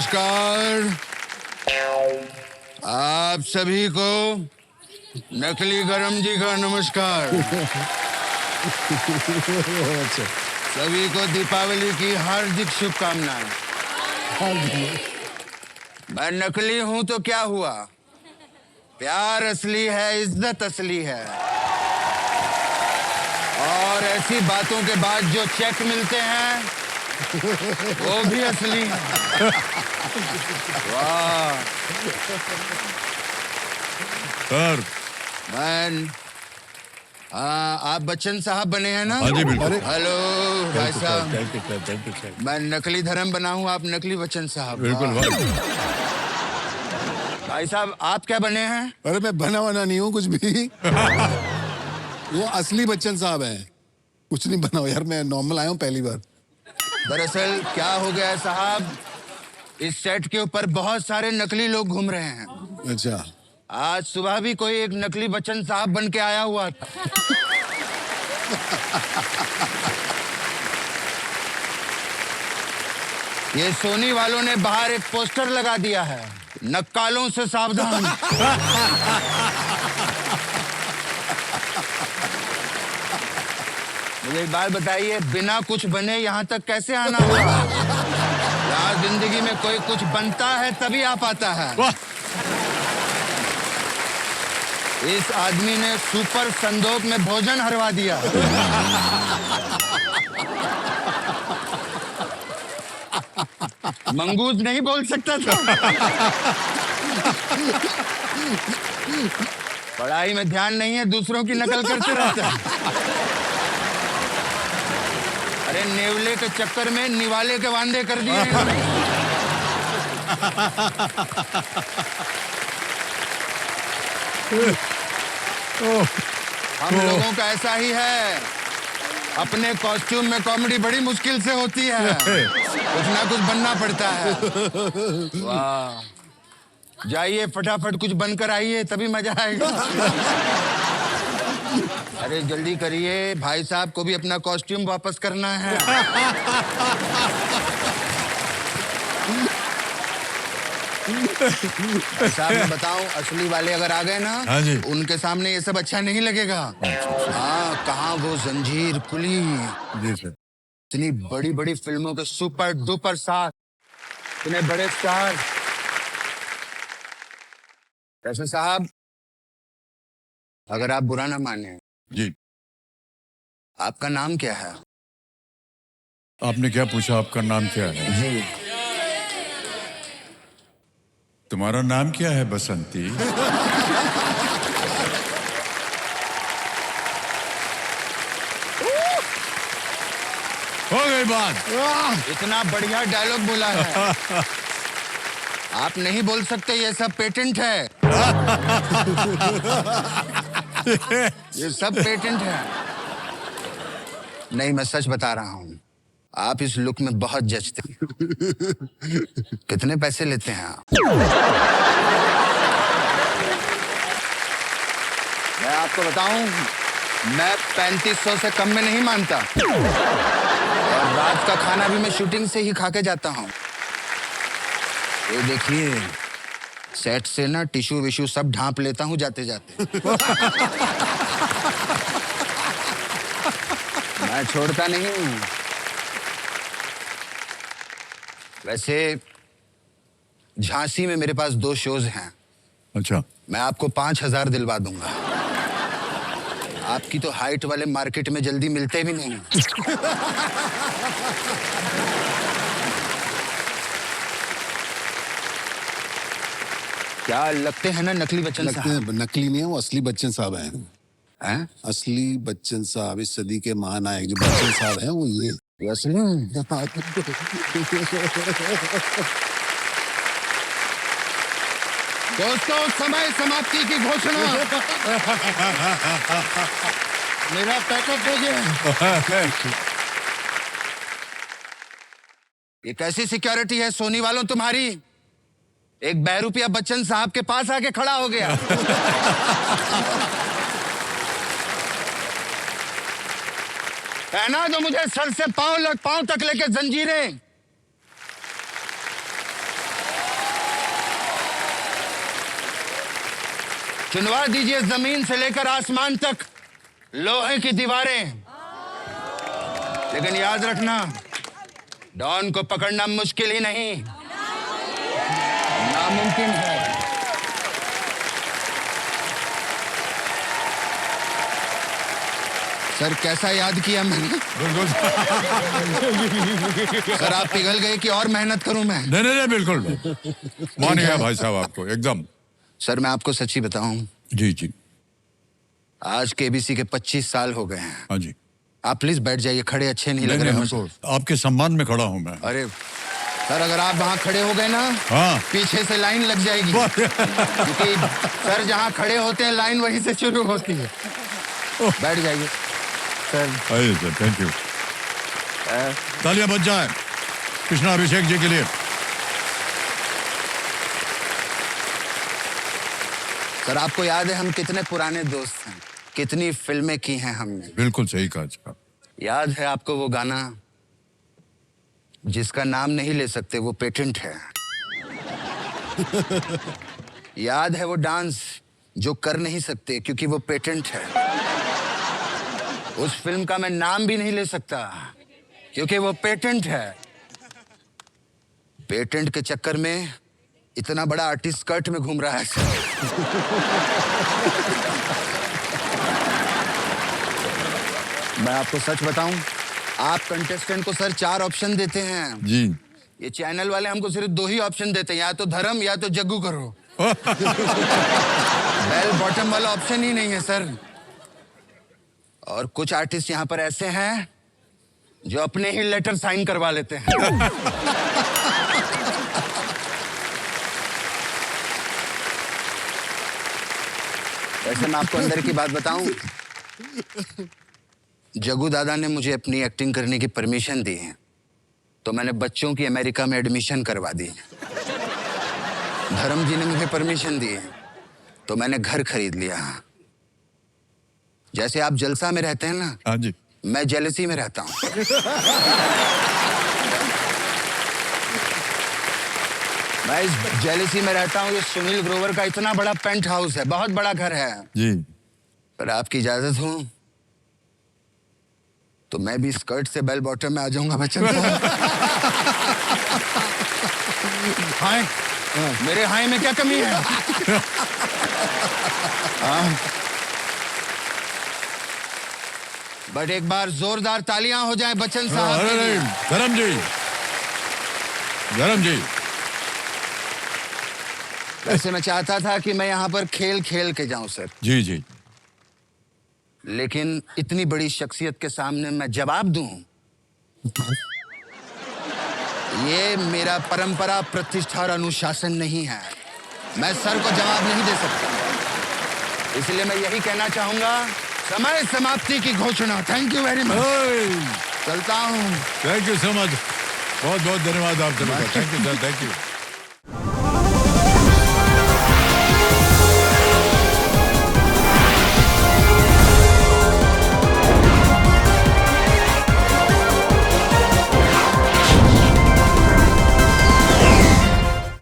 नमस्कार। आप सभी को नकली गरम जी का नमस्कार। सभी को दीपावली की हार्दिक शुभकामनाएं। मैं नकली हूं तो क्या हुआ, प्यार असली है, इज्जत असली है। और ऐसी बातों के बाद जो चेक मिलते हैं वो भी असली है। वाह सर। हाँ, आप बच्चन साहब बने हैं ना? हाँ जी बिल्कुल। हेलो भाई साहब, थैंक यू। मैं नकली धर्म बना हूँ, आप नकली बच्चन साहब। बिल्कुल भाई साहब, आप क्या बने हैं? अरे मैं बना वना नहीं हूँ कुछ भी। वो असली बच्चन साहब हैं। कुछ नहीं बना यार, मैं नॉर्मल आया हूँ पहली बार। दरअसल क्या हो गया है साहब, इस सेट के ऊपर बहुत सारे नकली लोग घूम रहे हैं। अच्छा। आज सुबह भी कोई एक नकली बच्चन साहब बन के आया हुआ था। ये सोनी वालों ने बाहर एक पोस्टर लगा दिया है, नक्कालों से सावधान। मुझे एक बात बताइए, बिना कुछ बने यहाँ तक कैसे आना हुआ? यहाँ जिंदगी में कोई कुछ बनता है तभी आ पाता है। इस आदमी ने सुपर संदोक में भोजन हरवा दिया। मंगूज नहीं बोल सकता था। पढ़ाई में ध्यान नहीं है, दूसरों की नकल करते रहता है। अरे नेवले के चक्कर में निवाले के वांदे कर दिए। हम लोगों का ऐसा ही है, अपने कॉस्ट्यूम में कॉमेडी बड़ी मुश्किल से होती है, कुछ ना कुछ बनना पड़ता है। वाह, जाइए फटाफट कुछ बनकर आइए तभी मजा आएगा। अरे जल्दी करिए, भाई साहब को भी अपना कॉस्ट्यूम वापस करना है। साहब मैं बताऊं, असली वाले अगर आ गए ना, हाँ जी। उनके सामने ये सब अच्छा नहीं लगेगा। हाँ, कहाँ वो जंजीर, कुली, जी सर। इतनी बड़ी बड़ी फिल्मों के सुपर डुपर स्टार, इतने बड़े स्टार। वैसे साहब, अगर आप बुरा ना माने, जी आपका नाम क्या है? आपने क्या पूछा, आपका नाम क्या है? जी, तुम्हारा नाम क्या है बसंती? हो गई बात। इतना बढ़िया डायलॉग बोला है। आप नहीं बोल सकते, ये सब पेटेंट है। ये सब पेटेंट है। नहीं, मैं सच बता रहा हूँ, आप इस लुक में बहुत जचते हैं। कितने पैसे लेते हैं आप? मैं आपको बताऊं, मैं 3500 से कम में नहीं मानता। और रात का खाना भी मैं शूटिंग से ही खा के जाता हूँ। ये देखिए, सेट से ना टिश्यू विश्यू सब ढांप लेता हूँ जाते जाते। मैं छोड़ता नहीं हूँ। वैसे झांसी में मेरे पास 2 शोज हैं। अच्छा। मैं आपको 5000 दिलवा दूंगा। आपकी तो हाइट वाले मार्केट में जल्दी मिलते भी नहीं। क्या लगते हैं ना नकली बच्चन लगते साहब? हैं नकली नहीं है, वो असली बच्चन साहब हैं। हैं? असली बच्चन साहब, इस सदी के महानायक जो बच्चन साहब हैं वो ये। असली? दोस्तों, समय समाप्ति की घोषणा। मेरा पैकअप हो गया। ये कैसी सिक्योरिटी है सोनी वालों तुम्हारी? एक बहरूपिया बच्चन साहब के पास आके खड़ा हो गया। पहना दो मुझे सर से पांव तक लेके जंजीरें। चुनवा दीजिए जमीन से लेकर आसमान तक लोहे की दीवारें, लेकिन याद रखना डॉन को पकड़ना मुश्किल ही नहीं, नामुमकिन है। सर कैसा याद किया मैंने? सर आप पिघल गए कि और मेहनत करूं मैं? नहीं नहीं नहीं, बिल्कुल मान गया भाई साहब आपको एकदम। सर मैं आपको सच्ची बताऊं, जी जी। आज केबीसी के 25 साल हो गए हैं। हाँ जी। आप प्लीज बैठ जाइए, खड़े अच्छे नहीं लग नहीं, रहे हमको मुझे। आपके सम्मान में खड़ा हूँ मैं। अरे सर अगर आप वहां खड़े हो गए ना, हाँ पीछे से लाइन लग जाएगी, क्योंकि सर जहां खड़े होते हैं लाइन वहीं से शुरू होती है। बैठ जाइए सर। आइए सर, थैंक यू। तालियां बज जाए कृष्णा अभिषेक जी के लिए। सर आपको याद है हम कितने पुराने दोस्त हैं, कितनी फिल्में की हैं हमने? बिल्कुल सही कहा साहब। याद है आपको वो गाना जिसका नाम नहीं ले सकते वो पेटेंट है? याद है वो डांस जो कर नहीं सकते क्योंकि वो पेटेंट है? उस फिल्म का मैं नाम भी नहीं ले सकता क्योंकि वो पेटेंट है। पेटेंट के चक्कर में इतना बड़ा आर्टिस्ट स्कर्ट में घूम रहा है सर। मैं आपको सच बताऊं, आप कंटेस्टेंट को सर 4 ऑप्शन देते हैं जी। ये चैनल वाले हमको सिर्फ 2 ही ऑप्शन देते हैं, या तो धर्म या तो जग्गू करो। बेल बॉटम वाला ऑप्शन ही नहीं है सर। और कुछ आर्टिस्ट यहाँ पर ऐसे हैं जो अपने ही लेटर साइन करवा लेते हैं। वैसे मैं आपको अंदर की बात बताऊं, जग्गू दादा ने मुझे अपनी एक्टिंग करने की परमिशन दी है, तो मैंने बच्चों की अमेरिका में एडमिशन करवा दी। धर्म जी ने मुझे परमिशन दी है, तो मैंने घर खरीद लिया। जैसे आप जलसा में रहते हैं ना, हाँ जी। मैं जेलसी में रहता हूं। मैं इस जेलसी में रहता हूं। ये सुनील ग्रोवर का इतना बड़ा पेंट हाउस है, बहुत बड़ा घर है। जी। पर आपकी इजाजत हो तो मैं भी स्कर्ट से बेल बॉटम में आ जाऊंगा बच्चन साहब। हाय, मेरे हाय में क्या कमी है? हाँ। बट एक बार जोरदार तालियां हो जाए बच्चन साहब के अरे लिए। नहीं, धर्म जी, धर्म जी। वैसे मैं चाहता था कि मैं यहाँ पर खेल खेल के जाऊं सर, जी जी। लेकिन इतनी बड़ी शख्सियत के सामने मैं जवाब दूं, ये मेरा परंपरा, प्रतिष्ठा और अनुशासन नहीं है। मैं सर को जवाब नहीं दे सकता, इसलिए मैं यही कहना चाहूंगा, समय समाप्ति की घोषणा। Thank you very much. चलता हूँ। Thank you so much. बहुत बहुत धन्यवाद आप सभी का। Thank you sir, thank you.